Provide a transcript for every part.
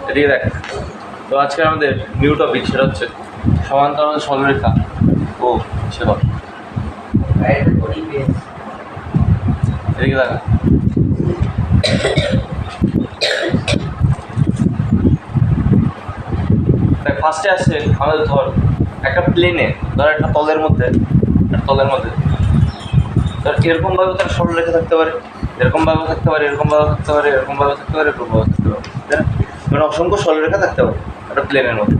এদিকে দেখ। তো আজকে আমাদের নিউ টপিক, সেটা হচ্ছে সমান্তরাল সরলরেখা ও সেবা। এদিকে দেখা। ফার্স্টে আসছে আমাদের ধর একটা প্লেনে, ধর একটা তলের মধ্যে ধর এরকমভাবে তার সরলরেখা থাকতে পারে, এরকমভাবে থাকতে পারে, এরকমভাবে থাকতে পারে, এরকমভাবে থাকতে পারে, এরকমভাবে থাকতে পারে, তাই না? মানে অসংখ্য সরলরেখা থাকতে পারে একটা প্লেনের মধ্যে।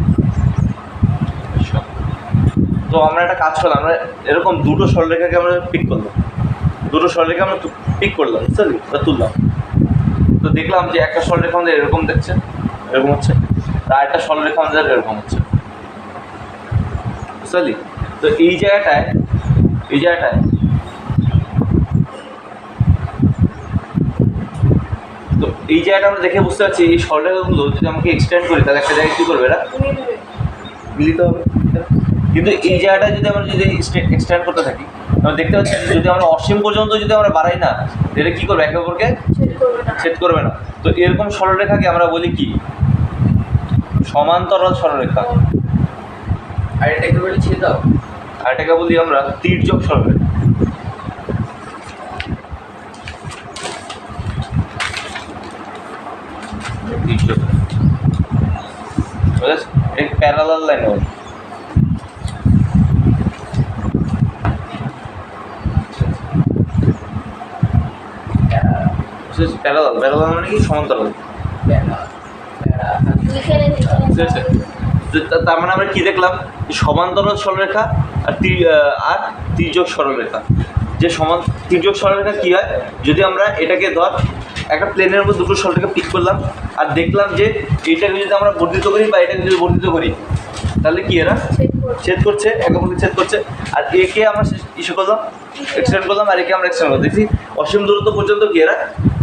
তো আমরা একটা কাজ করলাম, আমরা এরকম দুটো সরলরেখাকে আমরা পিক করলাম, বুঝতে পারলি, তুললাম। তো দেখলাম যে একটা সরলরেখা আমাদের এরকম দেখছে, এরকম হচ্ছে, আর একটা সরলরেখা আমাদের এরকম হচ্ছে, বুঝতে পারলি। তো এই জায়গাটায় আমরা দেখে বুঝতে পারছি এই সরলরেখাগুলো যদি আমাকে এক্সটেন্ড করি তাহলে একটা জায়গায় কী করবে, এরা মিলিত হবে। কিন্তু এই জায়গাটায় যদি আমরা এক্সটেন্ড করতে থাকি, আমরা দেখতে পাচ্ছি যদি আমরা অসীম পর্যন্ত যদি আমরা বাড়াই না, এটা কী করবে, একে অপরকে ছেদ করবে না। তো এরকম সরলরেখাকে আমরা বলি কি, সমান্তরাল সরলরেখা। আর এটাকে বলি আমরা তির্যক সরলরেখা। एक पैरेलल लाइन हो, पैरेलल মানে কি, সমান্তরাল। তার মানে আমরা কি দেখলাম, সমান্তরাল সরলরেখা আর তির্যক সরলরেখা। যে তির্যক সরলরেখা কি হয়, যদি আমরা এটাকে ধর একটা প্লেনের মধ্যে দুটো সরলরেখা পিক করলাম আর দেখলাম যে এইটাকে যদি আমরা বর্ধিত করি বা এটাকে যদি বর্ধিত করি তাহলে কি এরা ছেদ করছে, একে অপরকে ছেদ করছে। আর একে আমরা ইস্যু করলাম, এক্সটেন্ড করলাম, আর একে আমরা এক্সটেন্ড করলাম, দেখছি অসীম দূরত্ব পর্যন্ত কি এরা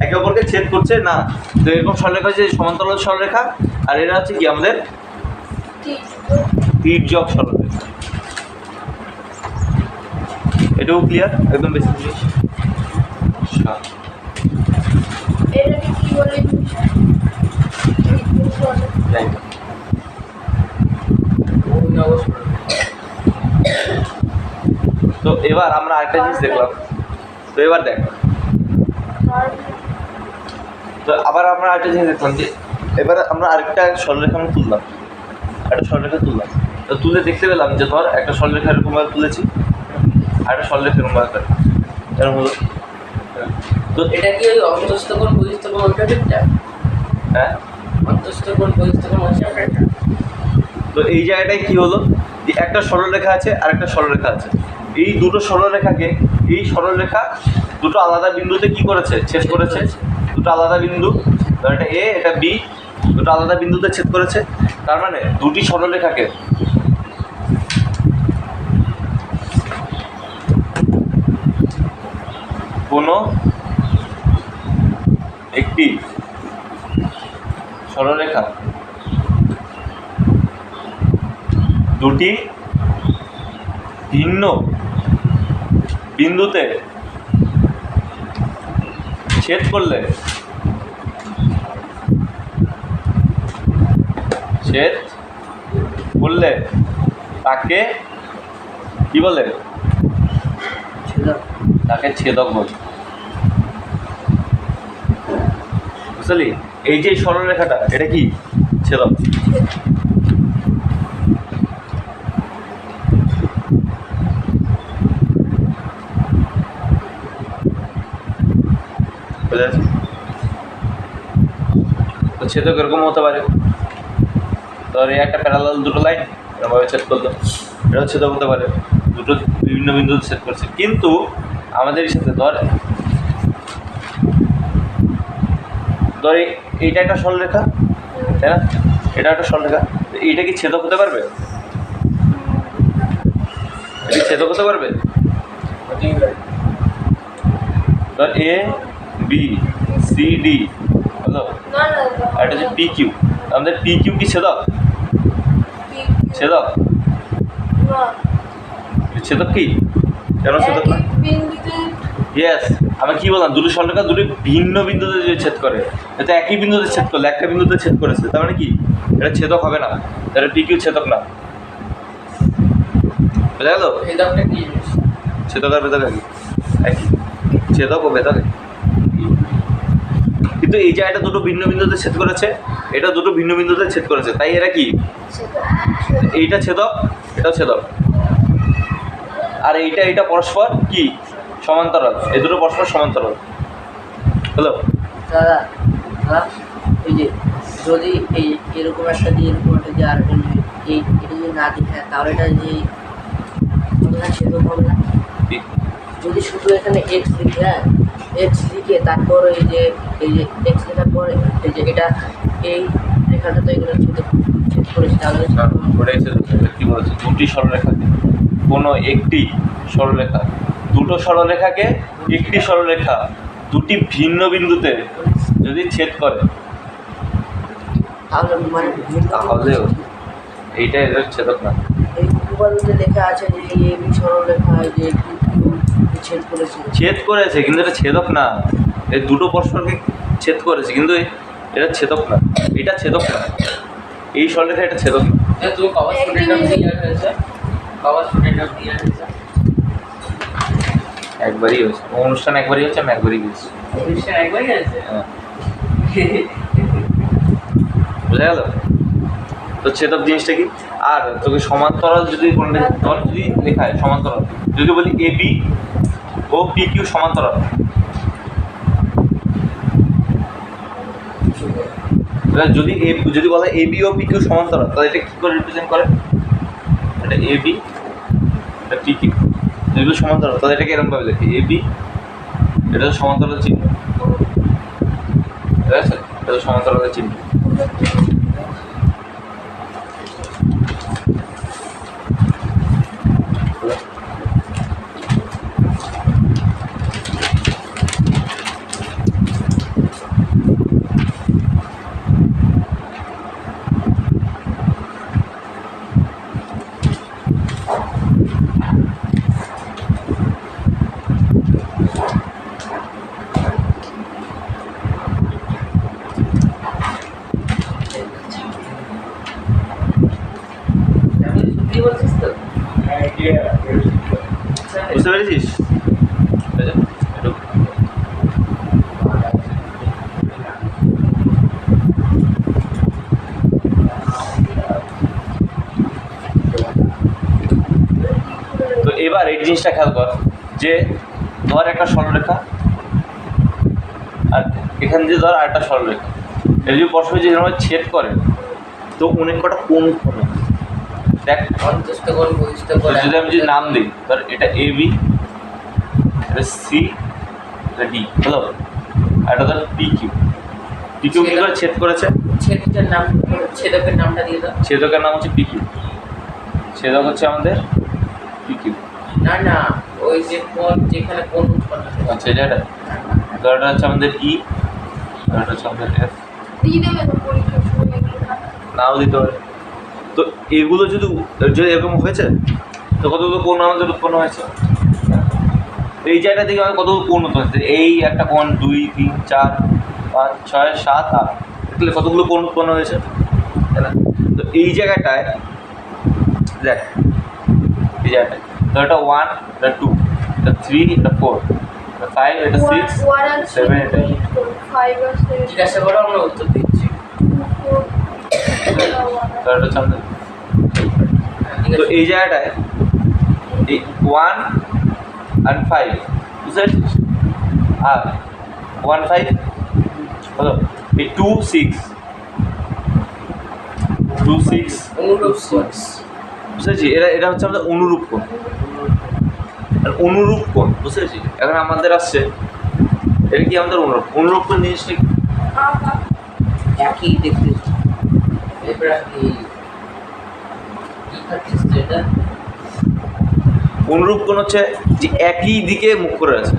একে অপরকে ছেদ করছে না। তো এরকম সরলরেখা হচ্ছে সমান্তরাল সরলরেখা, আর এরা হচ্ছে কি আমাদের তির্যক সরলরেখা। এটাও ক্লিয়ার, একদম বেশি জিনিস। তো এবার আমরা আরেকটা জিনিস দেখলাম। তো এবার দেখ, তো আবার আমরা আরেকটা জিনিস দেখলাম যে এবার আমরা আরেকটা সরলরেখা আমরা তুললাম, তো তুলে দেখতে পেলাম যে ধর একটা সরলরেখা এরকমভাবে তুলেছি, আর একটা সরলরেখা এরকম হলো। তো এটা কি ওই অন্তস্থ কোণ বহিস্থ কোণ ওইটা? হ্যাঁ, অন্তস্থ কোণ বহিস্থ কোণ ওইটা। তো এই জায়গাটায় কি হলো, একটা সরলরেখা আছে আর একটা সরলরেখা আছে। এই দুটো সরলরেখাকে, এই সরলরেখা দুটো আলাদা বিন্দুতে কি করেছে, ছেদ করেছে। দুটো আলাদা বিন্দু, এটা এ এটা বি, দুটো আলাদা বিন্দুতে ছেদ করেছে। তার মানে দুটি সরলরেখাকে কোনো একটি সরলরেখা দুটি ভিন্ন বিন্দুতে ছেদ করলে তাকে কি বলে, তাকে ছেদক বলে, বুঝলি। এই যে সরলরেখাটা এটা কি ছেদক। তো ছেদক এরকম হতে পারে, ধর এই একটা প্যারালাল দুটো লাইন এরকমভাবে ছেদ করলো, এটাও ছেদক হতে পারে, দুটো বিভিন্ন বিন্দুতে ছেদ করছে। কিন্তু আমাদের সাথে ধর এইটা একটা সরলরেখা, তাই না, এটা একটা সরলরেখা, এইটা কি ছেদক হতে পারবে, এটা ছেদক হতে পারবে। ধর এ বি সি ডি হলো না না আর এটা হচ্ছে পি কিউ। আমাদের পি কিউ কি ছেদক? ছেদক না ছেদক কি? কেন ছেদক না? একই বিন্দুতে ইয়েস, আমি কি বললাম, দুটো সরলরেখা দুটো ভিন্ন বিন্দুতে যে ছেদ করে, এটা একই বিন্দুতে ছেদ করলে একটা বিন্দুতে ছেদ করেছে, তার মানে কি এটা ছেদক হবে না, এটা পি কিউ ছেদক না। বোঝা গেল? ভেদকটা কি জিনিস? ছেদক আর বেদক একই, ছেদক ও বেদক একই। কিন্তু এই জায়গাটা দুটো ভিন্ন বিন্দুতে ছেদ করেছে, এটা দুটো ভিন্ন বিন্দুতে ছেদ করেছে, তাই এরা কি, এইটা ছেদক, এটাও ছেদক, আর এইটা পরস্পর কি সমান্তরাল, এই দুটো পরস্পর সমান্তরাল। হ্যালো, দাদা দাদা এই যে যদি এই এরকম একটা দিয়ে এরকম একটা দিয়ে আর এই এটা যদি না দিই হ্যাঁ তাহলে এটা যে সেরকম হবে না। যদি শুধু এখানে এক্স লিখে হ্যাঁ এক্স লিখে তারপর এই যে এক্স লেখার পরে এই যে এটা এই রেখাটা তো এগুলো ছেদ করেছি তাহলে ওটাই ছেদক। কি বলেছে, দুটি সরলরেখাকে কোনো একটি সরলরেখা, দুটো সরলরেখাকে একটি সরলরেখা দুটি ভিন্ন বিন্দুতে যদি ছেদ করে তাহলে মানে তাহলেও এইটা এদের ছেদক না। এই উপপাদ্যতে লেখা আছে যে এই বি সরলরেখা যে ছেদ করেছে ছেদ করেছে কিন্তু এটা ছেদক না, এই দুটো পরস্পরকে ছেদ করেছে কিন্তু এটা ছেদক না, এটা ছেদক না, এই সরলরেখা এটা ছেদক না। তুমি কবার স্টুডেন্ট অফ ইয়ার হয়েছে? কবার স্টুডেন্ট অফ ইয়ার হয়েছে? একবারই হয়েছে অনুষ্ঠান, একবারই হচ্ছে, আমি একবারই গেছি। অনুষ্ঠান একবারই হয়েছে? হ্যাঁ, বোঝা গেল? তো ছেদক জিনিসটা কি? আর তোকে সমান্তরাল যদি কোনটা ধর যদি লেখা হয় সমান্তরাল, যদি বলি A B O P Q সমান্তরাল, যদি যদি বলা হয় A B O P Q সমান্তরাল, তাহলে এটা কি করে রিপ্রেজেন্ট করে? এটা এ বি, এটা পি কিউ, যেগুলো সমান্তরাল তাহলে এটাকে এরকম ভাবে লেখে এ বি, এটা তো সমান্তরাল চিহ্ন, ঠিক আছে, এটা তো সমান্তরালের চিহ্ন। সত্যি বলছিস তো? বুঝতে পেরেছিস? ঠিক আছে? একটু তো এবার এই জিনিসটা খেয়াল কর যে ধর একটা সরলরেখা আর এখান দিয়ে ধর আরেকটা সরলরেখা, এটা যদি পরস্পর যে এরকম ছেদ করে তো অনেক কটা কোণ হবে। দেখ, অন্তস্থ কোণ বহিস্থ কোণ যদি আমি যদি নাম দিই, ধর এটা এ বি, এটা সি, এটা ডি, হলো, আর এটা ধর পি কিউ। পি কিউ কি করে ছেদ করেছে? ছেদকের নাম ছেদকের নামটা দিয়ে দাও। ছেদকের নাম হচ্ছে পি কিউ, ছেদক হচ্ছে আমাদের পি কিউ। না না ওই যে কোণ যেখানে কোণ উৎপন্ন হয়। আচ্ছা, এটা তো এটা হচ্ছে আমাদের ই, আর এটা হচ্ছে আমাদের এফ। দিয়ে দেবে তো পরীক্ষার সময় এগুলো না? নাও দিতে পারে। তো এগুলো যদি যদি এরকম হয়েছে তো কতগুলো কোণ আমাদের উৎপন্ন হয়েছে, এই জায়গা থেকে আমাদের কতগুলো কোণ উৎপন্ন হয়েছে, এই একটা কোণ 2 3 4 5 6 7 8, তাহলে কতগুলো কোণ উৎপন্ন হয়েছে, তাই না? তো এই জায়গাটায় দেখ, এই জায়গাটায় তো এটা 1, এটা 2, এটা 3, এটা 4, এটা 5, এটা 6, 7, এটা 8। 5 আর 7 জিজ্ঞাসা করো আমরা উত্তর দিচ্ছি। তো এটা হচ্ছে আমাদের। তো এই জায়গাটায় এই 1 and 5 বুঝতে পারছিস, আর 1 5 হলো, এই 2 6 অনুরূপ কোণ। বুঝতে পারছি, এটা হচ্ছে আমাদের অনুরূপ কোণ। আর অনুরূপ কোণ বুঝতে পারছি, এখন আমাদের আসছে এটা কি আমাদের অনুরূপ কোণ জিনিসটা কি? একই দেখতে এবার কি খাচ্ছিস তো এটা? অনুরূপ কোণ হচ্ছে যে একই দিকে মুখ করে আছে,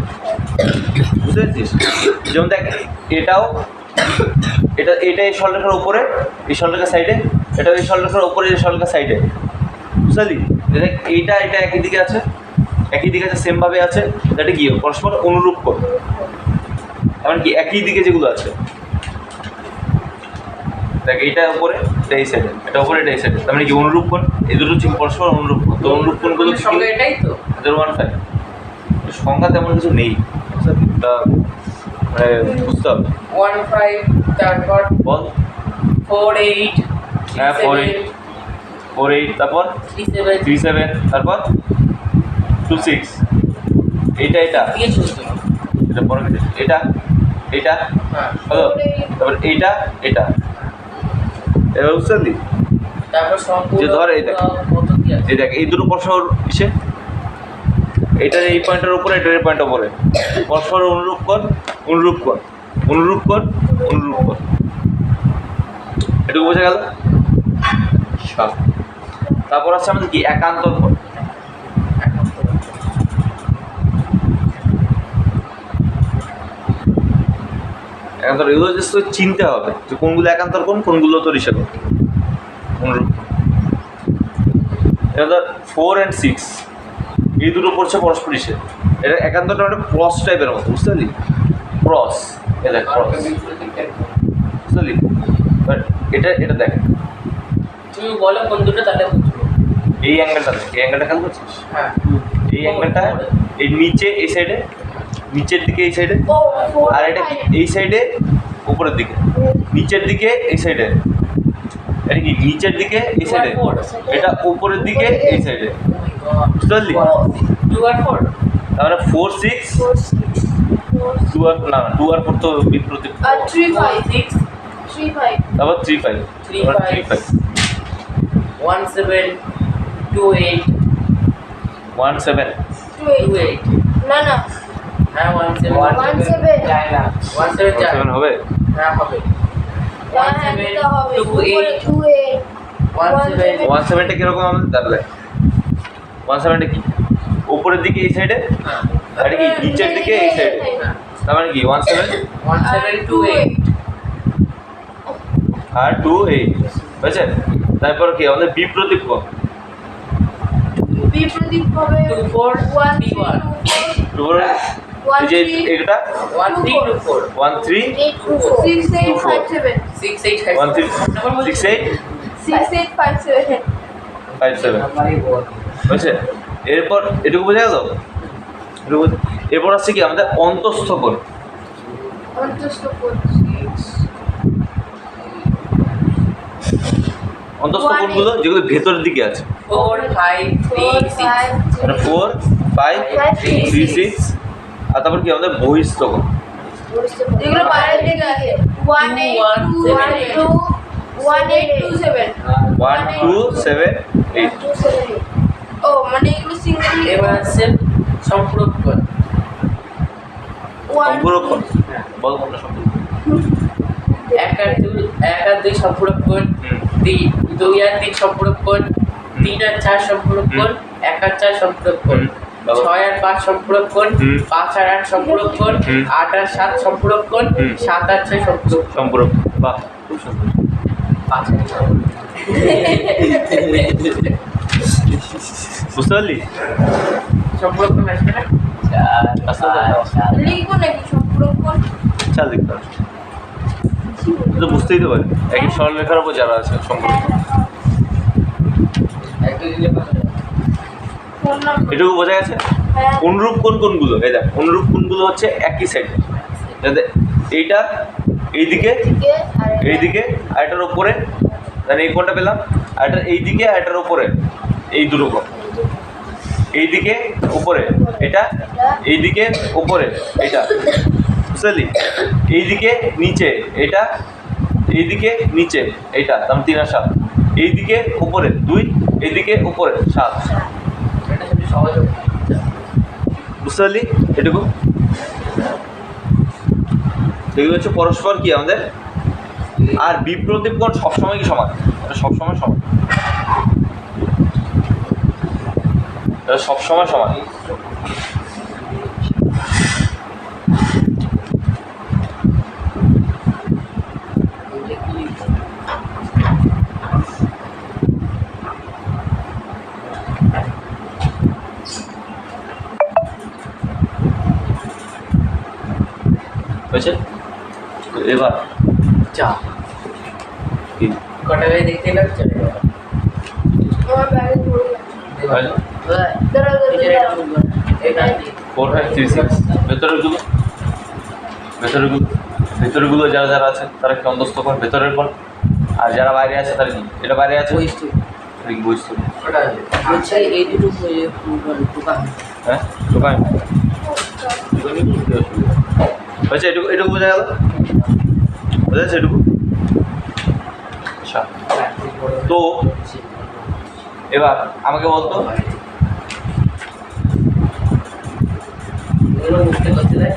বুঝতে পারছিস? যেমন দেখ, এটাও এটা এই সরলরেখার উপরে, এই সরলরেখার সাইডে, এটা এই সরলরেখার উপরে, এই সরলরেখার সাইডে, বুঝলি? এইটা একই দিকে আছে, সেমভাবে আছে, এটা কি পরস্পর অনুরূপ কোণ, এমনকি একই দিকে যেগুলো আছে, দেখ এইটা উপরে, এটা এই সাইডে, এটা উপরে, এটা এই সাইডে, তার মানে কি অনুরূপ কোণ, এই দুটো হচ্ছে পরস্পর অনুরূপ কোণ। তো অনুরূপ কোণগুলো সঙ্গে এটাই তো 015 সংখ্যা তেমন কিছু নেই, তা মানে বুঝতে হবে। 15 তারপর বল 48 হ্যাঁ 48 তারপর 37 37 তারপর 26 এটা দিয়ে চলতো এটা পরে এটা হ্যাঁ হলো, তারপর এটা এবার বুঝলি? তারপর সম্পূর্ণ যে ধর এই দেখ। কত কি আছে এই দেখ এই দুটো পরস্পর ইসে, এটার এই পয়েন্টের উপরে, এটার এই পয়েন্টের উপরে পরস্পর অনুরূপ কোণ, এটুকু বোঝা গেল সব। তারপর আছে আমাদের কি একান্তর কোণ। একান্তর এগুলো জাস্ট চিনতে হবে যে কোনগুলো একান্তর কোণ, কোনগুলো তো ঋষাদ অনুরূপ কোণ। এটা ধর 4 and 6 এই দুটো পড়ছে পরস্পর ইসে, এটা একান্তরটা একটা ক্রস টাইপের মতো, বুঝতে পারলি? ক্রস, এ দেখ ক্রস, বুঝলি? বাট এটা দেখ তুমি বলো কোন দুটো তাহলে বুঝবো। এই অ্যাঙ্গেলটা দেখ, এই অ্যাঙ্গেলটা খেয়াল করছিস? হ্যাঁ এই অ্যাঙ্গেলটা এই নিচে, এই সাইডে, নিচের দিকে এই সাইডে, ও 4 আর এটা এই সাইডে উপরের দিকে, নিচের দিকে এই সাইডে, এটা কি নিচের দিকে এই সাইডে, এটা উপরের দিকে এই সাইডে, বুঝতে পারলি? 2 আর 4 তারপরে 4 6 2 আর না 2 আর 4 তো বিপরীত, আর 3 5 6 3 5 তারপর 3 5 3 5 1 7 2 8 1 7 2 8 না হ্যাঁ 1 7 1 7 যায় না 1 7 যায় 7 হবে। হ্যাঁ হবে 1 7 2 8 2 8 1 7 1 7টা কিরকম আমাদের দাঁড়াবে? 1 7টা কি উপরের দিকে এই সাইডে, আর এটা কি নিচের দিকে এই সাইডে, তার মানে কি 1 7 1 7 2 8 আর 2 8, বুঝছে? তারপর কি আমাদের বিপ্রতীপ কোণ, বিপ্রতীপ হবে 2 4 1 3 1 তারপরে এই যে এটা 1 3 2 4 1 3 8 2 4 6 8 5 7 6 8 5 1 3 6 8 6 8 5 7 5 7, বুঝছে? এরপর এটুকু বোঝা গেল। এরপর আসছে কি আমাদের অন্তঃস্থ কোণ। অন্তস্থ কোণ অন্তঃস্থ কোণগুলো যেগুলো ভেতরের দিকে আছে, 4 5 3 6 মানে 4 5 3 6, আর তারপর কি আমাদের বহিস্থ কোণ, এগুলো বাইরের দিকে আছে 1 8 2 1 2 1 8 2 7 1 2 7 8, ও মানে এগুলো সিঙ্গেল এবার আছে সম্পূরক কোণ সম্পূরক কোণ। বল কোনটা সম্পূরক? 1 আর 2 সম্পূরক কোণ, 2 আর 3 সম্পূরক কোণ, 3 আর 4 সম্পূরক কোণ, 1 আর 4 সম্পূরক কোণ, 6 আর 5 সম্পূরক কোণ, 5 আর 8 সম্পূরক কোণ, 8 আর 7 সম্পূরক কোণ, 7 আর 6 সম্পূরক সম্পূরক, বাহ খুব সুন্দর। 5 আর 6 বুঝতে পারলি? সম্পূরক কোণ আসবে না লিখবো নাকি সম্পূরক কোণ চাল দেখতে হবে, তো বুঝতেই তো পারি একই সরলরেখার উপর যারা আছে সম্পূরক। একই দিলে পাওয়া যাবে ফোন নাম্বার এটুকু বোঝা গেছে? হ্যাঁ অনুরূপ কোণগুলো এই দেখ, অনুরূপ কোণগুলো হচ্ছে একই সাইডে, যাতে এইটা এইদিকে দিকে আর এইদিকে আর এটার উপরে, তাহলে এই কোণটা পেলাম, আর এটার এইদিকে আর এটার উপরে, এই দুটো কোণ এইদিকে উপরে, এটা এইদিকে উপরে, এটা বুঝলি? এইদিকে নিচে এটা, এইদিকে নিচে এটা, তার 3 আর 7, এইদিকে উপরে 2, এইদিকে উপরে 7, এটা সবচেয়ে সহজ হবে বুঝতে পারলি? এটুকু এগুলো হচ্ছে পরস্পর কি আমাদের। আর বিপ্রতীপ কোণ সবসময় কি সমান? এটা সবসময় সমান, এটা সবসময় সমান। এবার চা কি কটা ভাই দেখতে না চলে গেল আমার ব্যাগে পড়ে গেছে হয় না? দাঁড়াও দাঁড়াও এটা 4 5 3 6 ভেতরেরগুলো যারা যারা আছে তারা কি অন্তস্থ কোণ ভেতরের কোণ, আর যারা বাইরে আছে তারা কি এটা বাইরে আছে বইস্টু এটা কি বহিস্থ কোণ? ওটা হচ্ছে এই দুটো দোকান হ্যাঁ ঢোকায় আচ্ছা এটুকু বোঝা গেল, বোঝা যাচ্ছে এটুকু? আচ্ছা তো এবার আমাকে বলতো এগুলো মুখতে করতে দেয়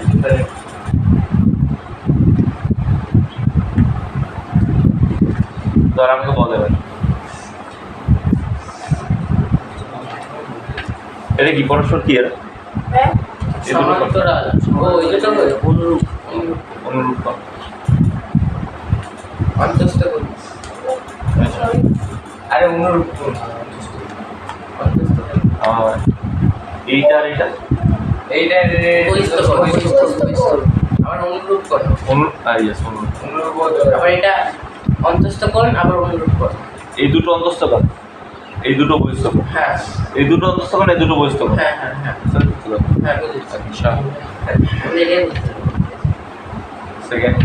ধর আমাকে বল এবার এটা কি পরস্পর কি এরা হ্যাঁ এই দুটো কোণ? সমান্তরাল ও এই দুটো অনুরূপ অনুরূপ কোণ। অন্তস্থ কোণ আরে অনুরূপ কোণ অন্তস্থ কোণ আর এইটা আর এইটা এইটা বহিস্থ কোণ আবার অনুরূপ কোণ অনুরূপ ইয়েস অনুরূপ। অনুরূপ আবার এটা অন্তস্থ কোণ আবার অনুরূপ কোণ এই দুটো অন্তস্থ কোণ, এই দুটো বহিস্থ কোণ, হ্যাঁ এই দুটো অন্তস্থ কোণ, এই দুটো বহিস্থ কোণ। হ্যাঁ হ্যাঁ হ্যাঁ হ্যাঁ বুঝেছি আচ্ছা এটাই বুঝতে সেকেন্ড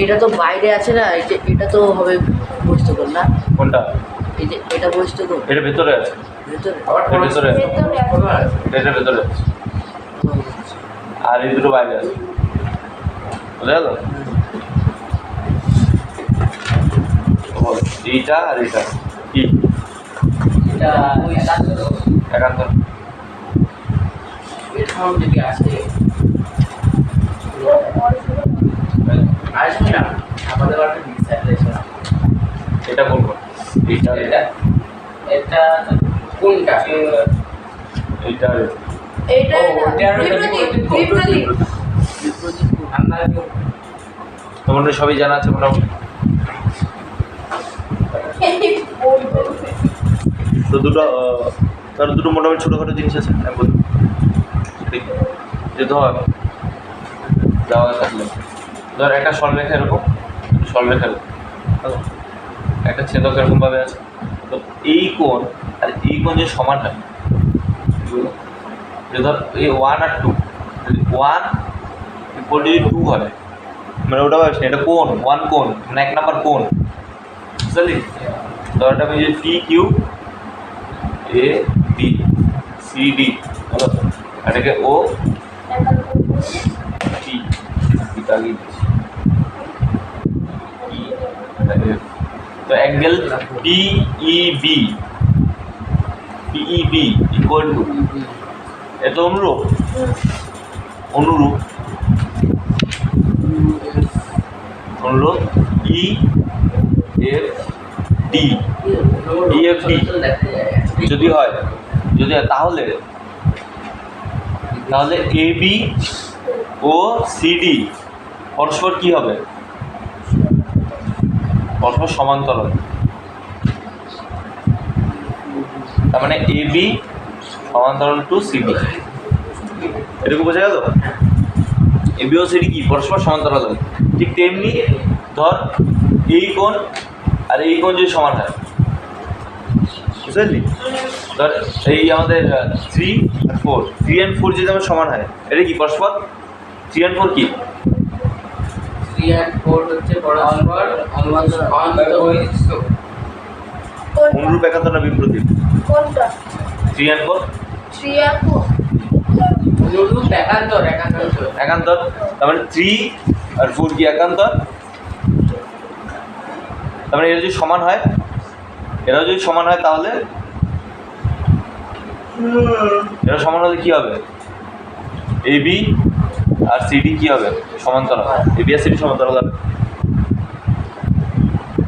এটা তো বাইরে আছে না এই যে এটা তো হবে বহিস্থ কোণ না কোনটা? এই যে এটা বহিস্থ কোণ এটা ভেতরে আছে, ভিতরে এটা ভেতরে আছে, এটা ভেতরে আছে, আর এই দুটো বাইরে আছে, বুঝা গেল? বল এইটা আর এইটা কি এটা একান্ত? এরকম যদি আসে আসবে না আমাদের বাড়িতে ডিসঅ্যাপ্লেশন এটা কোন কোণ? এইটা আর এটা এটা কোনটা এইটা আর এইটা ও, ওটা আর ওটা বিপ্রতীক আমরা তোমাদের সবই জানা আছে মোটামুটি। তো দুটো তার দুটো মোটামুটি ছোটোখাটো জিনিস আছে আমি বলি দেখি যে ধর যাওয়া থাকলে ধর একটা সরলরেখা এরকম সরলরেখা এরকম, হলো? একটা ছেদক এরকমভাবে আছে, তো এই কোণ আর এই কোণ যে সমান হয় বুঝলো? যে ধর এই 1 আর 2 যদি 1 ইকুয়াল যদি 2 হয় মানে ওটা ভাবছি এটা কোণ 1 কোণ মানে 1 নাম্বার কোণ বুঝলি? ধর এটা আমি যে P Q A B C D হলো, এটাকে ও টি ইত্যাদি তো অ্যাঙ্গেল পিইবি ইকুয়াল টু এটা অনুরূপ অনুরূপ অনুরূপ ই এফ ডি EFD যদি হয় তাহলে এবি ও সিডি পরস্পর কি হবে? পরস্পর সমান্তরাল। তার মানে এবি সমান্তরাল টু সিডি, এটুকু বোঝা গেল? এবি ও সিডি কি পরস্পর সমান্তরাল হবে, ঠিক তেমনি ধর এই কোণ আর এই কোণ যদি সমান হয় বুঝলি? ধর এই আমাদের 3 আর 4 3 and 4 যদি আমার সমান হয় এটা কি পরস্পর? 3 and 4 কি? 3 and 4 হচ্ছে পরস্পর অনুরূপ একান্তর না বিপরীত? কোনটা 3 and 4 3 আর 4 অনুরূপ একান্তর একান্তর, তার মানে 3 আর 4 কি একান্তর? তার মানে এরা যদি সমান হয় তাহলে এরা সমান হলে কি হবে? এবি আর সিডি কি হবে? সমান্তরাল। এবি আর সিডি সমান্তরাল হবে।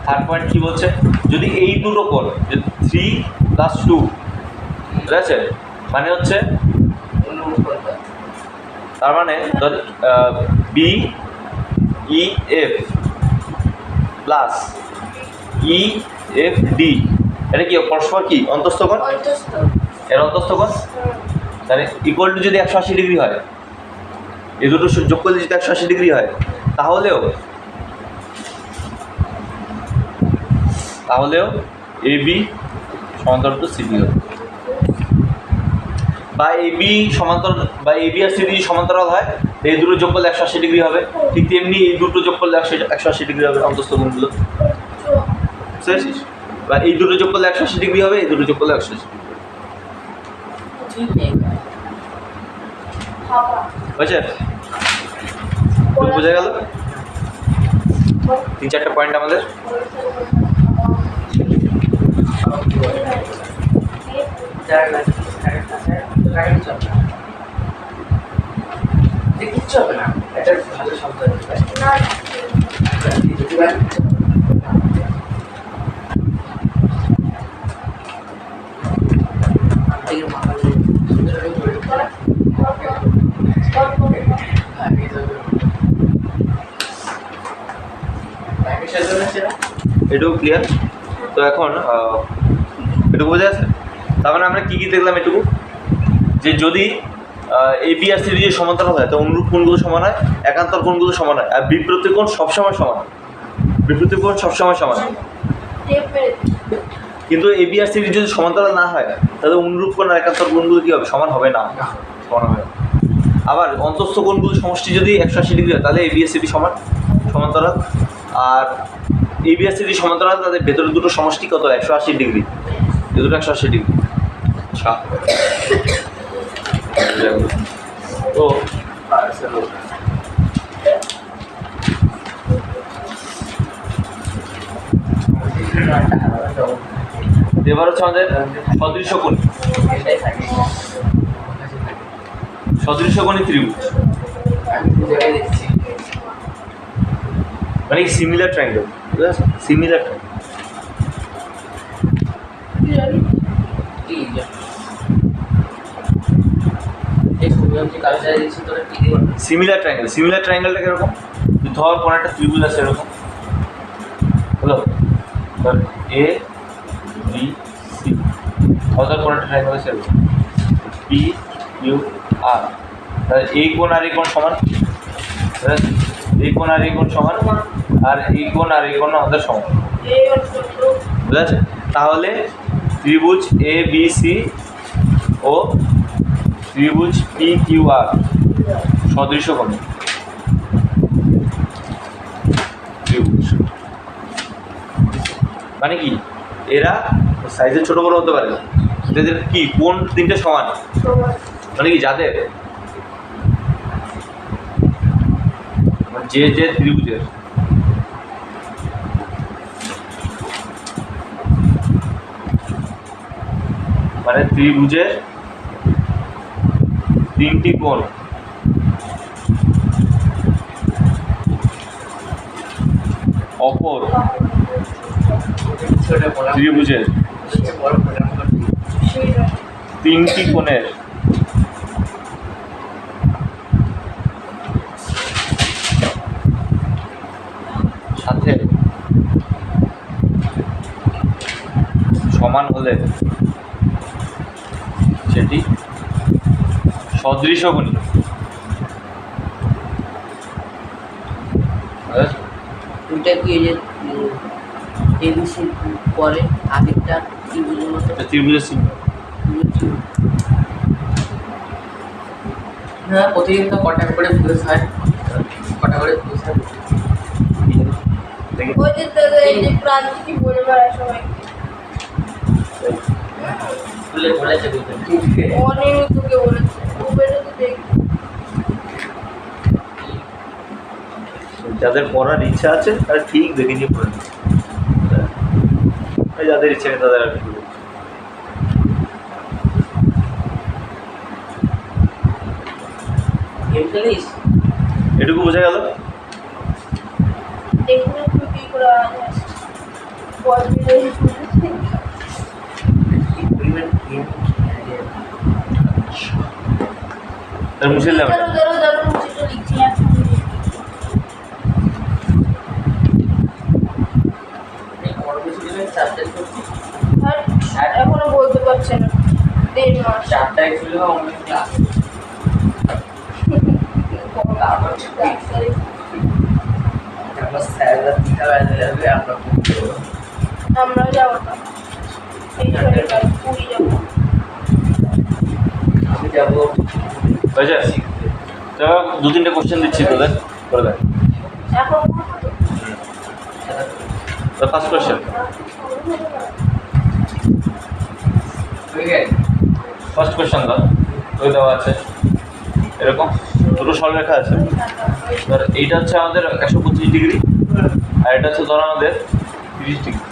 থার্ড পয়েন্ট কি বলছে? যদি এই দুটো কোণ 3 + 2 ঠিক আছে মানে হচ্ছে তার মানে ধর B E F plus E F D এটা কি পরস্পর কি অন্তস্থ কোণ? অন্তস্থ এর অন্তস্থ কোণ তাহলে ইকুয়াল টু যদি 180 ডিগ্রি হয় এই দুটো যোগ করলে যদি 180 ডিগ্রি হয়, তাহলেও AB সমান্তরাল টু CD হবে, বা AB সমান্তরাল, বা AB আর CD সমান্তরাল হয়, এই দুটো যোগ করলে 180 ডিগ্রি হবে। ঠিক তেমনি এই দুটো যোগ করলে 180 ডিগ্রি হবে অন্তস্থ কোণগুলো, বুঝতে পেরেছিস? বা এই দুটো যোগ করলে 180 ডিগ্রি হবে, এই দুটো যোগ করলে 180 ডিগ্রি ঠিক নেই বুঝছে? বোঝা গেল 3-4টা পয়েন্ট আমাদের। কিচ্ছু হবে না, এটা ভালো শব্দ না এটুকু ক্লিয়ার? তো এখন এটুকু বোঝা যাচ্ছে? তার মানে আমরা কী কী দেখলাম এটুকু, যে যদি AB আর CD যদি সমান্তরাল হয়, তো অনুরূপ কোণগুলো সমান হয়, একান্তর কোণগুলো সমান হয়, আর বিপ্রতীক কোণ সবসময় সমান, বিপ্রতীক কোণ সবসময় সমান। কিন্তু AB আর CD যদি সমান্তরাল না হয়, তাহলে অনুরূপ কোণ আর একান্তর কোণগুলো কী হবে? সমান হবে না, সমান হবে না। আবার অন্তস্থ কোণগুলো সমষ্টি যদি 180 ডিগ্রি হয়, তাহলে AB আর CD সমান্তরাল। আর AB আর CD সমান্তরাল, তাদের ভেতরে দুটো সমষ্টি কত? 180 ডিগ্রি, এই দুটো 180 ডিগ্রি। আচ্ছা, তো এবার হচ্ছে আমাদের সদৃশ্য কোণ, সদৃশ্য কোণী ত্রিভুজ, মানে সিমিলার ট্রায়াঙ্গেল, বুঝতে পারছো? সিমিলার সিমিলার ট্রায়াঙ্গেল, সিমিলার ট্রায়াঙ্গেলটা কিরকম? ধর কোনো একটা ত্রিভুজ আছে এরকম, হলো ধর ABC, ধর কোনো একটা ট্রায়াঙ্গেল আছে এরকম PQR, তাহলে এই কোণ আর এই কোণ সমান, এই কোণ আর এই কোণ সমান, আর এই কোণ আর এই কোণ আমাদের সমান, বুঝা যাচ্ছে? তাহলে ত্রিভুজ ABC ও ত্রিভুজ PQR সদৃশ্য কোণ ত্রিভুজ, মানে কি এরা সাইজে ছোট বড় হতে পারে, এদের কি কোণ তিনটে সমান, মানে কি যাদের যে যে ত্রিভুজের মানে ত্রিভুজের তিনটি কোণ অপর ত্রিভুজের তিনটি কোণের সাথে সমান হলে সেটি সদৃশ্য কোণী। দুইটা কি এই যে ABC পরে আগেরটা ত্রিভুজের মতো, ত্রিভুজের চিহ্ন না প্রতিদিন তো কটা করে ভিউজ হয়, কটা করে ভিউজ হয় দেখি ওই যে তোদের এই যে প্রান্তিক কি বলে বেড়ায় সবাই, স্কুলে বলেছে অনেক তোকে বলেছে, ও বেটা তো দেখ যাদের পড়ার ইচ্ছা আছে তারা ঠিক দেখে নিয়ে পড়ে নেবে, যাদের ইচ্ছা নেই তাদের আর কি করবে। গেম খেলিস? এটুকু বোঝা গেল? দেখুন একটু কি করে আছে বল দিলে তার মুছে দিলাম ধরো ধরো ধরো মুছিটা লিখছি আর এখনো বলতে পারছে না 1.5 মাস 4টা ছিল অনলাইন ক্লাস আমরা স্যাররা পিঠা বানাতে যাবে আমরা আমরা যাবো না এই শনিবার পুরী যাবো আমি যাবো হয়েছে? তো 2-3টে কোশ্চেন দিচ্ছি তোদের, করে দেখ। এখন তো ফার্স্ট কোশ্চেন, ফার্স্ট কোশ্চেন দাও, ওই দেওয়া আছে এরকম দুটো সরলরেখা আছে। ধর এইটা হচ্ছে আমাদের 125 ডিগ্রি, আর এটা হচ্ছে ধর আমাদের 30 ডিগ্রি।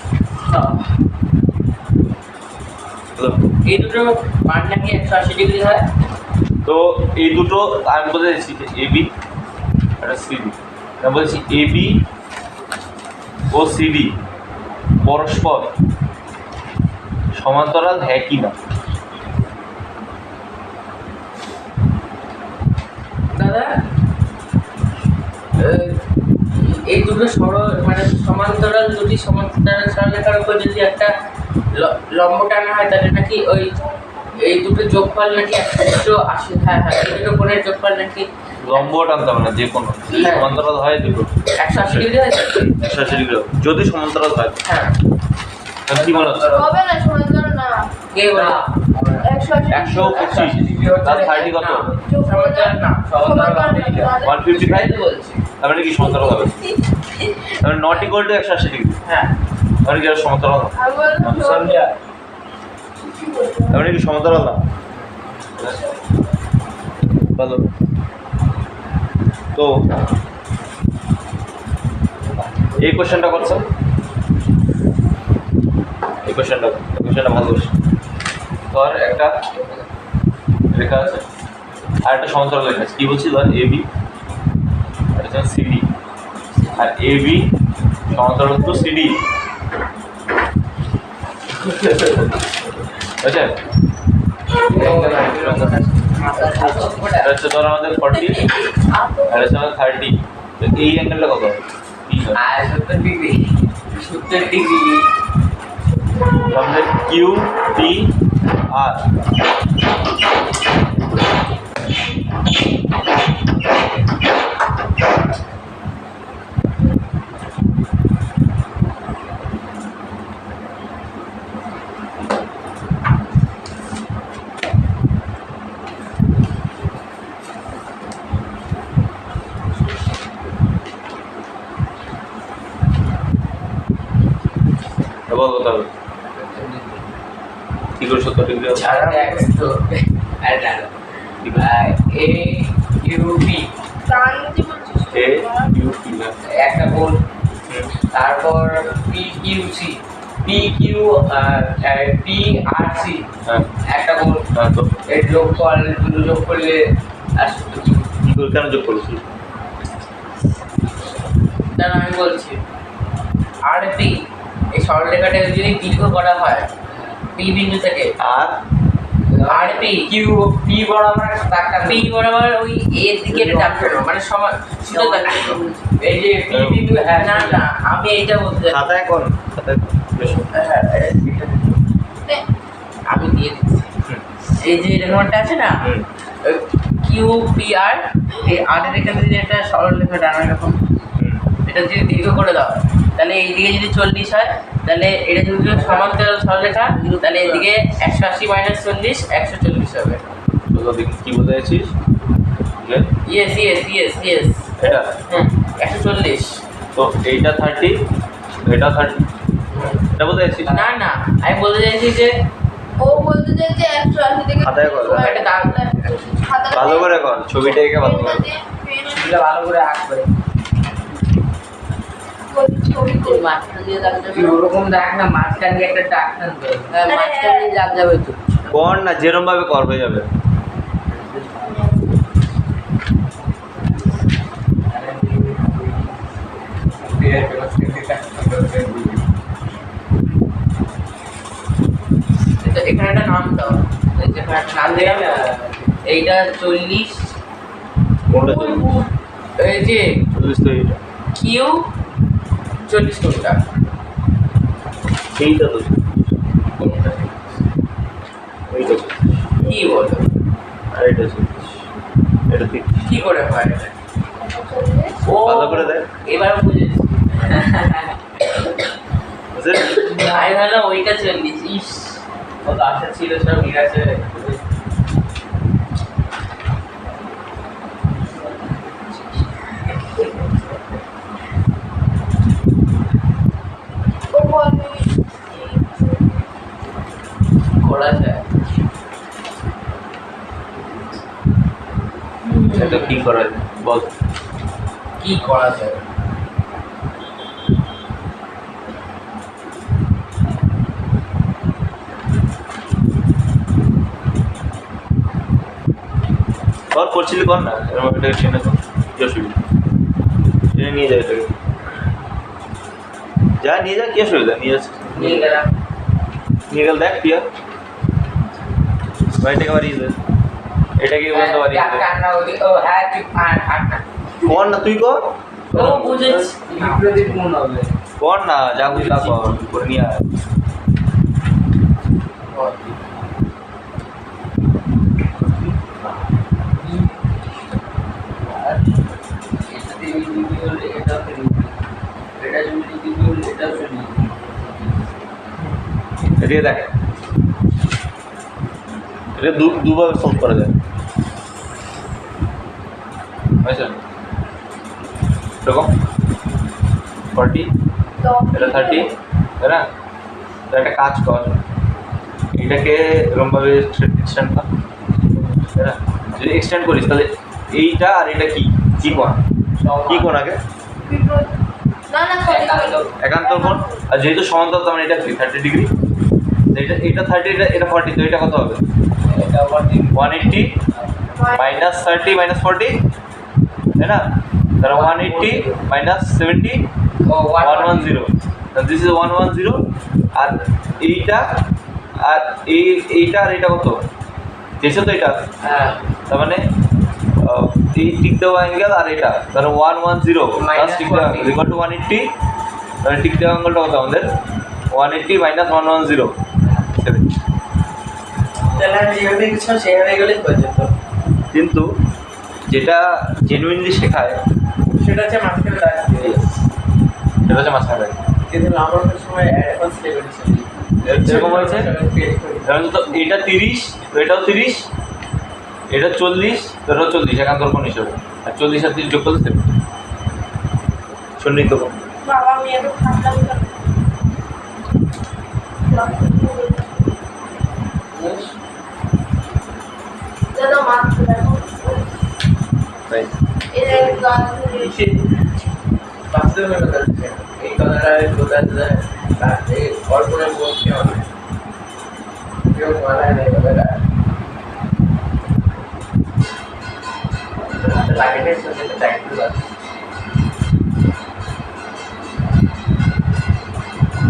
এই দুটো মান নাকি 180 ডিগ্রি হয়। তো এই দুটো আমি বলে দিচ্ছি এবি আর সিডি। আমি বলছি এবি ও সিডি পরস্পর সমান্তরাল হ্যাঁ কি না। দাদা এই দুটো মানে সমান্তরাল দুটি সমান্তরাল সরলরেখার উপর যদি একটা লম্ব টানা হয় তাহলে নাকি ওই এই দুটো যোগফল নাকি 180। হ্যাঁ হ্যাঁ, এই দুটো কোণের যোগফল নাকি লম্ব টানতে হবে না, যে কোনো সমান্তরাল হয় দুটো 180 ডিগ্রি হয়। 180 ডিগ্রি যদি সমান্তরাল হয়। হ্যাঁ, তাহলে কি মনে হচ্ছে? হবে না সমান্তরাল না কে বলে 125 তার 30 কত? সমান্তরাল না, সমান্তরাল 155 বলছি। তাহলে কি সমান্তরাল হবে? তাহলে নট ইকুয়াল টু 180 ডিগ্রি, হ্যাঁ, তাহলে কি আর সমান্তরাল হবে? আমি বললাম তাহলে কি সমান্তরাল না? ভালো। তো এই কোশ্চেনটা করছো, এই কোশ্চেনটা ভালো কোশ্চেন। ধর একটা রেখা আছে আর একটা সমান্তরাল রেখা আছে, কি বলছি? ধর এবি আর এটা সিডি, আর এবি সমান্তরাল টু সিডি। বুঝছে? এটা হচ্ছে ধর আমাদের 40 আর হচ্ছে আমাদের 30। তো এই অ্যাঙ্গেলটা কত হবে? আর 70 ডিগ্রি, 70 ডিগ্রি। তাহলে কিউ টি আর বল কত হবে? কি করে 70 ডিগ্রি হবে? এ ইউপি গান্ধী বলছিস এ ইউ পি না, একটা কোণ, তারপর P Q C, P Q P R C হ্যাঁ একটা কোণ। হ্যাঁ। তো এর যোগফল দুটো যোগ করলে 80 ডিগ্রি। কি করে কেন যোগ করেছি? দাঁড়া আমি বলছি, আর পি এই সরলরেখাটা যদি দীর্ঘ করা হয় পি বিন্দু থেকে, আর আর পি কিউ পি বরাবর একটা পি বরাবর ওই এর দিকে টানতে হবে, মানে সমান সোজা টানতে হবে। এই যে পি বিন্দু, হ্যাঁ না না আমি এইটা বলতে খাতায় কোন খাতায় বেশ। আমি দিয়ে দিচ্ছি। এই যে এরকম একটা আছে না হুম। কিউ পি আর, এই আর এর এখানে যদি একটা সরলরেখা টানা এরকম, এটা যদি দীর্ঘ করে দাও তাহলে এইদিকে যদি 40 হয় তাহলে এটা যদি সমান্তরাল সরলরেখা তাহলে এদিকে 180 মাইনাস 40 140 হবে। তো দেখি কি বলতে চাইছিস? যে ইয়েস ইয়েস ইয়েস ইয়েস, এটা 140। তো এইটা 30, এটা 30, এটা বলতে চাইছিস? না না, আমি বলতে চাইছি যে ও বলতে চাইছে 180 থেকে খাতায় কর। এটা দাগ খাতায় ভালো করে কর, ছবিটা এঁকে ভালো করে। এটা ভালো করে আঁকবে। ছবি এই মাঝখান দিয়ে দাগ যাবে ওরকম দাগ না, মাঝখান দিয়ে একটা দাগ টানবে। হ্যাঁ, মাঝখান দিয়ে দাগ যাবে তো। কর না, যেরকম ভাবে কর হয়ে যাবে। এখানে একটা নাম দাও, যেখানে নাম দিলাম এইটা 40, কোনটা এই যে 40? তো এইটা, কিউ 40 কোনটা? এইটা তো এইটা কি বলো, আর এটা 40, এটা ঠিক। কি করে হয় এটা? 40 ও ভালো করে দেখ। এবার বুঝেছি। বুঝলি? আমি ভাবলাম ওইটা 40। ইস, কত আশা ছিল, সব নিরাশে। ও বলবে করা যায়। এটা কি করা যায় বল? কি করা যায়? কর, করছিলি কর না, এরকম একটা ট্রেনে কর, কি অসুবিধা? ট্রেনে নিয়ে যাবে এটাকে, যা নিয়ে যা, কি অসুবিধা? নিয়ে যাচ্ছে, নিয়ে গেলাম। নিয়ে গেল, দেখ কি হয়। বাড়িটাকে বাড়িয়ে দে, এটাকে বলতে বাড়িয়ে দে। কান্না ওই ও হ্যাঁ তুই হাট না। কর না, তুই কর, ও বুঝেছি। বিপ্লবীর মন হবে। কর না, যা বুঝি তা কর, করে নিয়ে আয়। এদিকে দেখ, এটা দুভাবে সলভ করা যায়, বুঝছেন? এরকম 40, এটা 30, তাই না? তো একটা কাজ কর, এটাকে এরকমভাবে এক্সটেন্ড কর, তাই না? যদি এক্সটেন্ড করিস তাহলে এইটা আর এটা কি কি কোণ? কি কোণ আগে? না না 40 একান্তর কোণ। আর যেহেতু সমান্তরাল, তার মানে এটা 30 ডিগ্রি, এটা 30, এটা 40, তো এটা কত হবে? 180 মাইনাস 30 মাইনাস 40, তাই না? তাহলে 180 মাইনাস 70 110, দিস ইজ 110। আর এইটা আর এইটা আর এটা কত? দেখছো তো এটা? হ্যাঁ তার মানে এই টিক দেওয়া অ্যাঙ্গেল আর এটা, তাহলে 110 প্লাস টিক দেওয়া অ্যাঙ্গেল ইকুয়াল টু 180, তাহলে টিক দেওয়া অ্যাঙ্গেলটা কত আমাদের? 180 মাইনাস 110 70। তাহলে আমি যেভাবে কিছু সেভাবে গেলেই হয়ে যেত। কিন্তু যেটা জেনুইনলি শেখায় সেটা হচ্ছে মাঝখানে দাঁড়িয়ে। সেটা হচ্ছে মাঝখানে। কিন্তু নামানোর সময় অ্যাডভান্স লেভেল এরকম হয়েছে, যেমন তো এটা 30, তো এটাও 30, এটা 40, তো এটাও 40 একান্তর কোণ হিসেবে, আর 40 আর 30 যোগ করলে 70 সন্নিহিত কোণ। বাবা আমি একটু ঠান্ডা দাদা মাত্র দেখো তাই এর গান ধরে বাস্তবে কথা এই কথাটা বোঝা যায় তাতে কল্পনা করতে হবে কেউ মানায় নেই কথাটা লাগে না সেটা চাইতে পারে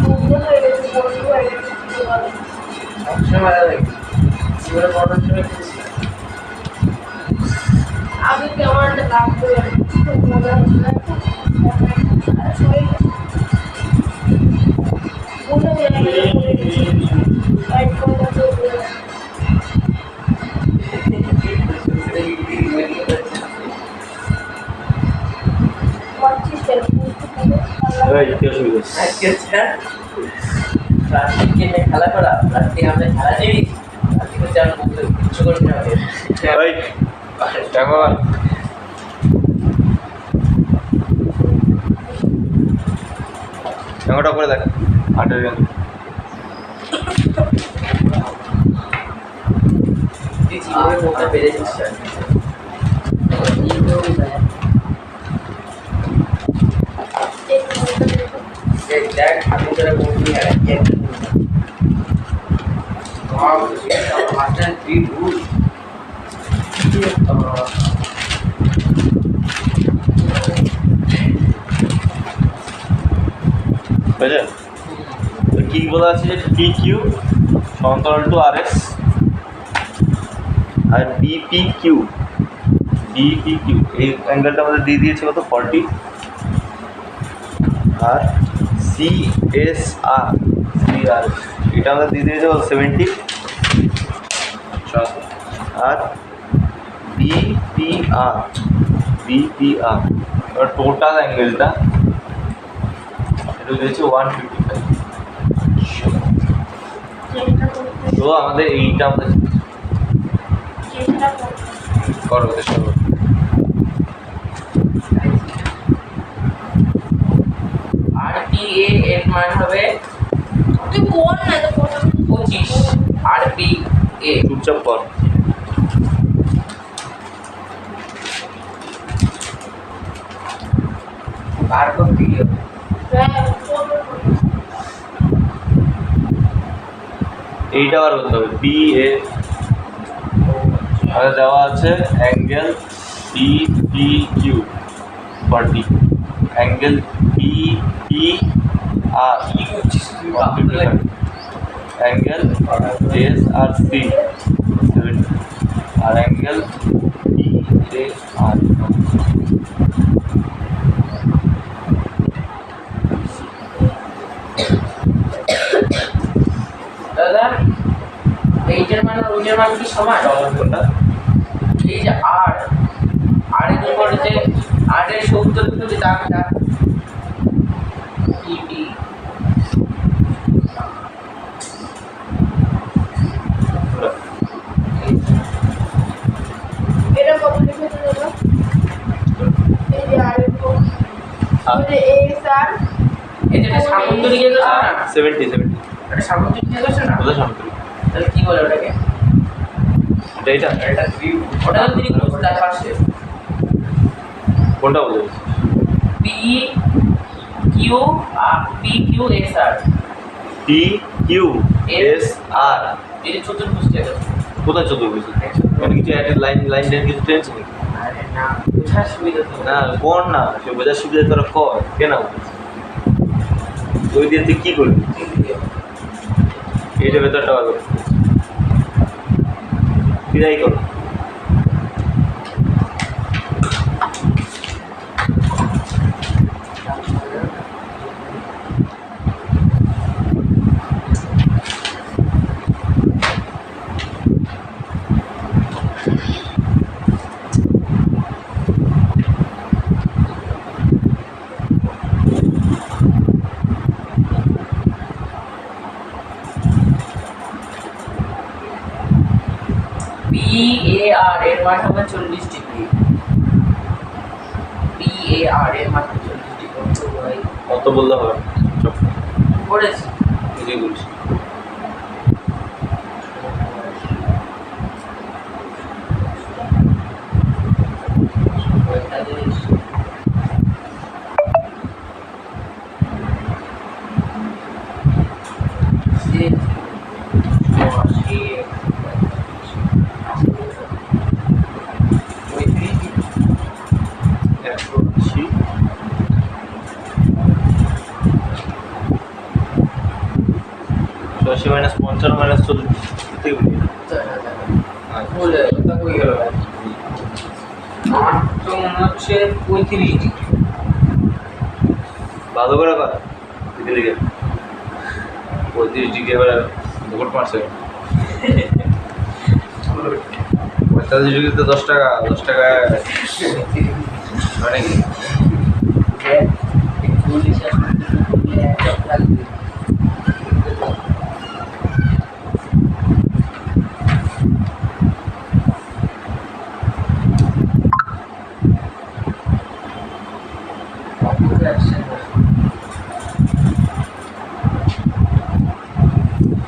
বন্ধু হয়ে গেছে বন্ধু হয়ে গেছে কি বলে সবসময় মারা লাগে জীবনে পড়ার সময় কিছু আমি কেমন একটা কাজ করে খুব মজা হচ্ছে মনে জায়গায় পড়ে গেছি লাইট কথা তো করছিস কেন এই কি অসুবিধা? আজকে প্লাস্টিককে নিয়ে খেলা করা প্লাস্টিক আমরা খেলা জিনিস প্লাস্টিক হচ্ছে আমার মধ্যে কিছু করতে হবে এই দেখো এমনটা করে দেখ 8 এর তুই জীবনে বলতে পেরেছিস দেখ আমি তোরা বলবি আর মাস্টার তুই ভুল বুঝলে? তো কি বলা আছে যে পি কিউ সমান্তরাল টু আর এস, আর বিপি কিউ এই অ্যাঙ্গেলটা আমাদের দিয়ে দিয়েছে কত? 40, আর সি এস আর এটা আমাদের দিয়ে দিয়েছে কত? 70, আর বিপিআর এবার টোটাল অ্যাঙ্গেলটা এটা হচ্ছে 155। চেষ্টা করতে তো আমাদের এইটা আমাদের চেষ্টা করতে করো চেষ্টা করো। আর পি এ এর মান হবে তুই বল না তো বল 25 আর পি এ চুপচাপ কর। বার করতে গিয়ে হ্যাঁ এইটা আবার করতে হবে পি এ আমাদের দেওয়া আছে angle P P Q 40, angle P P R কি করছিস তুই বাবা? অ্যাঙ্গেল এস আর সি 70 আর অ্যাঙ্গেল পি এ আর দাদা এইটার মান আর ওইটার মান কি সমান? কোনটা এই যে আর আর এর উপরে যে আর এর 70 যদি দাগটা ইডি এটা কত লিখেছে দাদা এই যে আর আর ওই যে এস আর এটা সামুদ্রিক গেল না 70 এটা সামুদ্রিক গেল না কোথায় সামনে তাহলে কি বলে ওটাকে এইটা এটা ওটা তো তিনি তার পাশে কোনটা বলে P Q R P Q S আর পি কিউ এস আর এই চতুর্ভুজ জায়গা কোথায় চতুর্ভুজ মানে কিছু একটা লাইন লাইন লাইন কিছু টেনশন নেই আরে না বোঝার সুবিধা তো না কোন না সে বোঝার সুবিধা তোরা কর কেন ওই দিয়ে তুই কি করবি এইটা ভেতরটা বার করবি বিদায় করো পি এ আর এর মান হবে 40 ডিগ্রি পি এ আর এর মান 40 ডিগ্রি তো ভাই অত বললে হবে না। চুপ পড়েছি নিজেই বলছি একশো আশি আশি মাইনাস 55 মাইনাস 40 থেকে বলি বলে ওটা কই গেল আমার তো মনে হচ্ছে 35 ডিগ্রি ভালো করে কর দিকে দিকে 35 ডিগ্রি এবার ভোট মারছে 45 ডিগ্রিতে 10 টাকা 10 টাকা মানে কি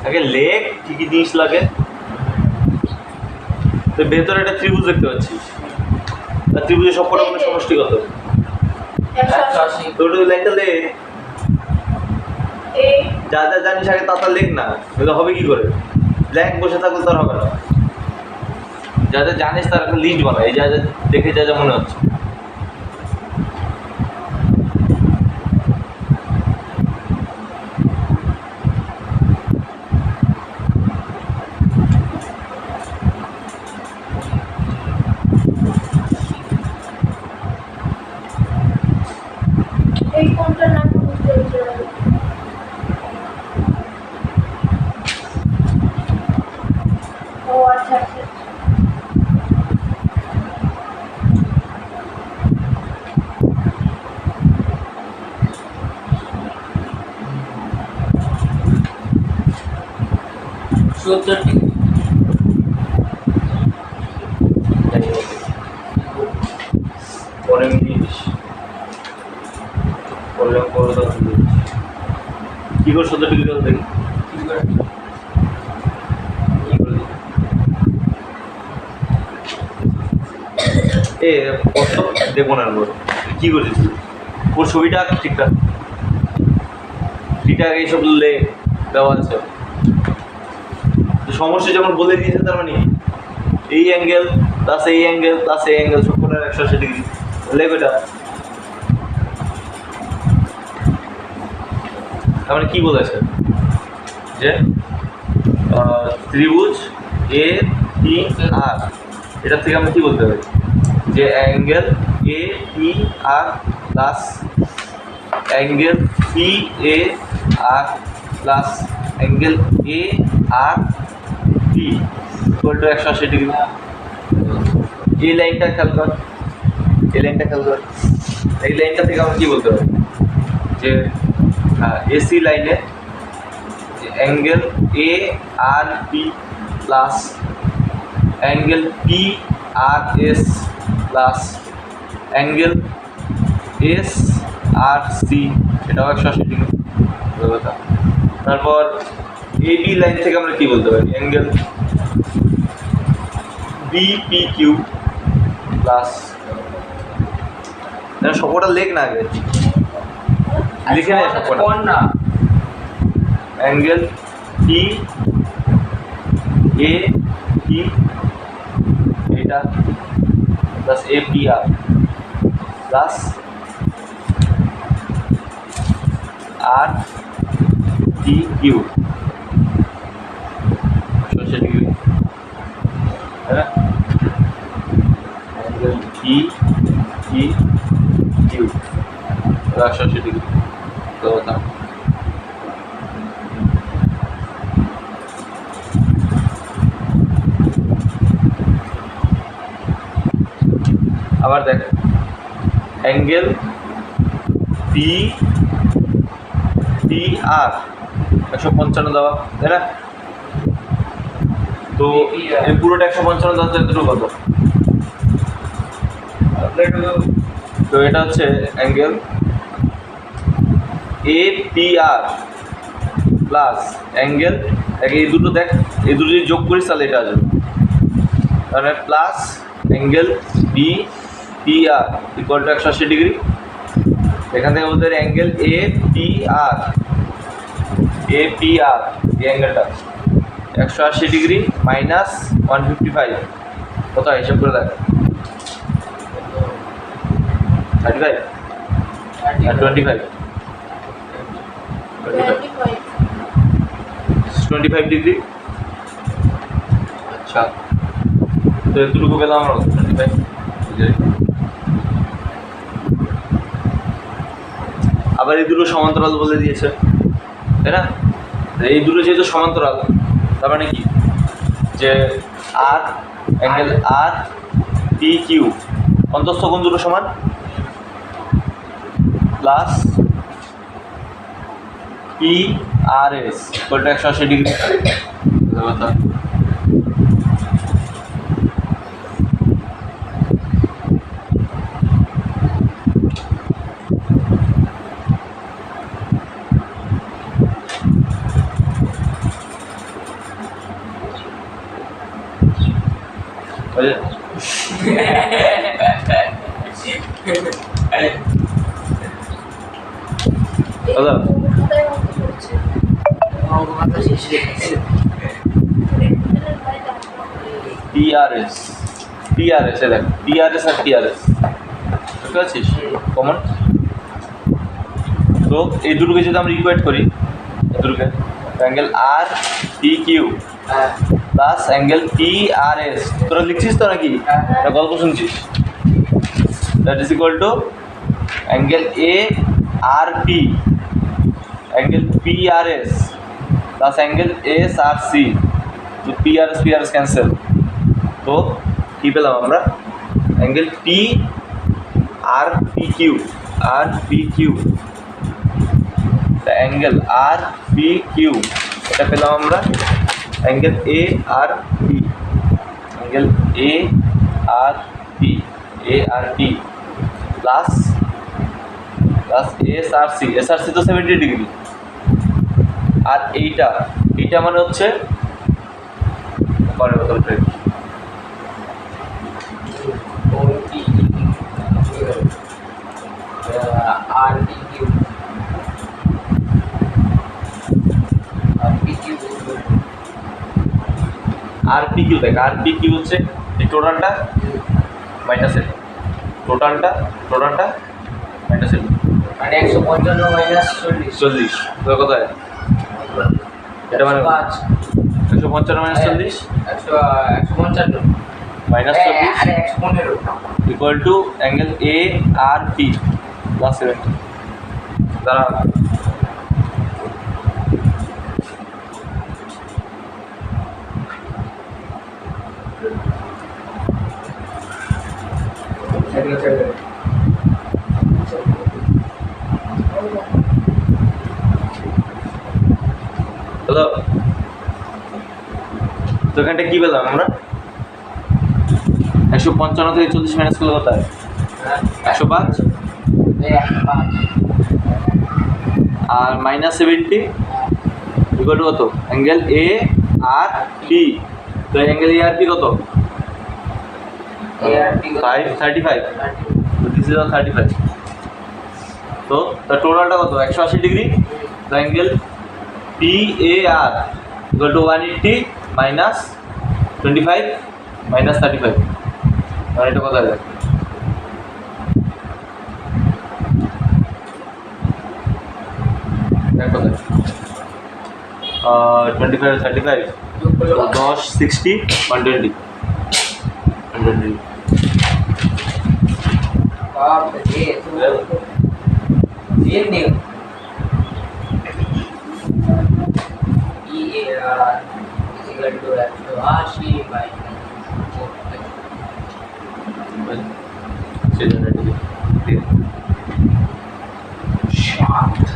আগে লেগ কি কি জিনিস লাগে তো ভেতরে একটা ত্রিভুজ দেখতে পাচ্ছিস আর ত্রিভুজের সবকটা কোনো সমষ্টি কত 180 তো ওটা লাইনটা লে এই যা যা জানিস আগে তা তা লেখ না তাহলে হবে কি করে লেখ বসে থাকলে তার হবে না যা যা জানিস তার একটা লিস্ট বানা এই যা যা দেখে যা যা মনে হচ্ছে এই কোনটা নাম বুঝতে পারছি না। ও আচ্ছা আচ্ছা 70 ডিগ্রি। পরে মিলিয়ে পরে পরে তো কি করে 70 ডিগ্রি হল দেখি কি করে? কি করে এ কত দেখবো না বল কি করেছিস ওর ছবিটা ঠিকঠাক ঠিকঠাক এইসব লে দেওয়া আছে সমস্যা যখন বলে দিয়েছে তার মানে এই অ্যাঙ্গেল প্লাস এই অ্যাঙ্গেল প্লাস এই অ্যাঙ্গেল সব করে 180 ডিগ্রি লেখ এটা তার মানে কি বলেছে যে ত্রিভুজ এ পি আর এটা থেকে আমরা কি বলতে পারি যে angle A P R plus angle P A R plus angle A R P equal to 180 degree এই লাইনটা খেয়াল কর এই লাইনটা খেয়াল কর এই লাইনটা থেকে আমরা কি বলতে পারি যে এসি লাইনে angle A R P plus angle P R S plus angle S R C এটাও 180 ডিগ্রি কথা তারপর এ বি লাইন থেকে আমরা কি বলতে পারি angle B P Q plus সবকটা লেখ না আগে লিখে নেয় সবকটা কোন না অ্যাঙ্গেল পি এ পি এটা plus A P R plus R P Q 180 degree হ্যাঁ angle P P Q 180 degree তো বলতাম আবার দেখ অ্যাঙ্গেল পি পি আর 155 দেওয়া তাই না তো এই পুরোটা 155 দেওয়া তো এতটুকু কত তো এটা হচ্ছে angle A P R plus angle এই দুটো দেখ এই দুটো যদি যোগ করিস তাহলে এটা আসবে তাহলে plus angle B P R equal to 180 degree এখান থেকে বলতে অ্যাঙ্গেল এ পি আর এই অ্যাঙ্গেলটা 180 ডিগ্রি মাইনাস 155 কত হিসাব করে দেখ 35 আর 25 25 ডিগ্রি আচ্ছা তো এতটুকু পেলাম আমরা 25 আবার এই দুটো সমান্তরাল বলে দিয়েছে তাই না এই দুটো যেহেতু সমান্তরাল তার মানে কি যে আর অ্যাঙ্গেল আর পি কিউ অন্তস্থ কোণ দুটো সমান plus P R S equal to 180 degree কথা দাদা পিআরএস পিআরএস দেখ পিআরএস আর পিআরএস বুঝতে পারছিস কমন তো এই দুটোকে যদি আমরা ইকুয়েট করি এই দুটোকে angle R P Q plus angle P R S তোরা লিখছিস তো নাকি এটা গল্প শুনছিস that is equal to angle A R P angle P R S plus angle S R C তো পি আর এস ক্যান্সেল তো কী পেলাম আমরা angle P R P Q angle R P Q এটা পেলাম আমরা angle A R B, angle A R B, A R B plus S R C, S R C তো 70 degree, আর এইটা মানে হচ্ছে পরের কথা আর P Q R P Q দেখ, আর পি কিউ হচ্ছে এই টোটালটা মাইনাস এল, টোটালটা মাইনাস এল, মানে 155 মাইনাস 40 40 তোর কোথায় এটা মানে 5 155 মাইনাস 40 155 মাইনাস 40 আরে 115 equal to angle A R P plus 70 দ্বারা তো এখানটা কি পেলাম আমরা 155 থেকে 40 মাইনাস করলে কত হয় 105, আর মাইনাস 70 ইকুয়াল টু কত অ্যাঙ্গেল এ আর পি, তো অ্যাঙ্গেল এ আর পি কত 35, দিস ইজ 35, তো টোটালটা কত 180 ডিগ্রি, তো angle P A R equal to 180 minus 25 minus 35, মানে এটা কত হয়ে যায় 25 35 10 60 120 बाप रे ये नहीं ये इक्वल टू 180 बाय 600 शार्ट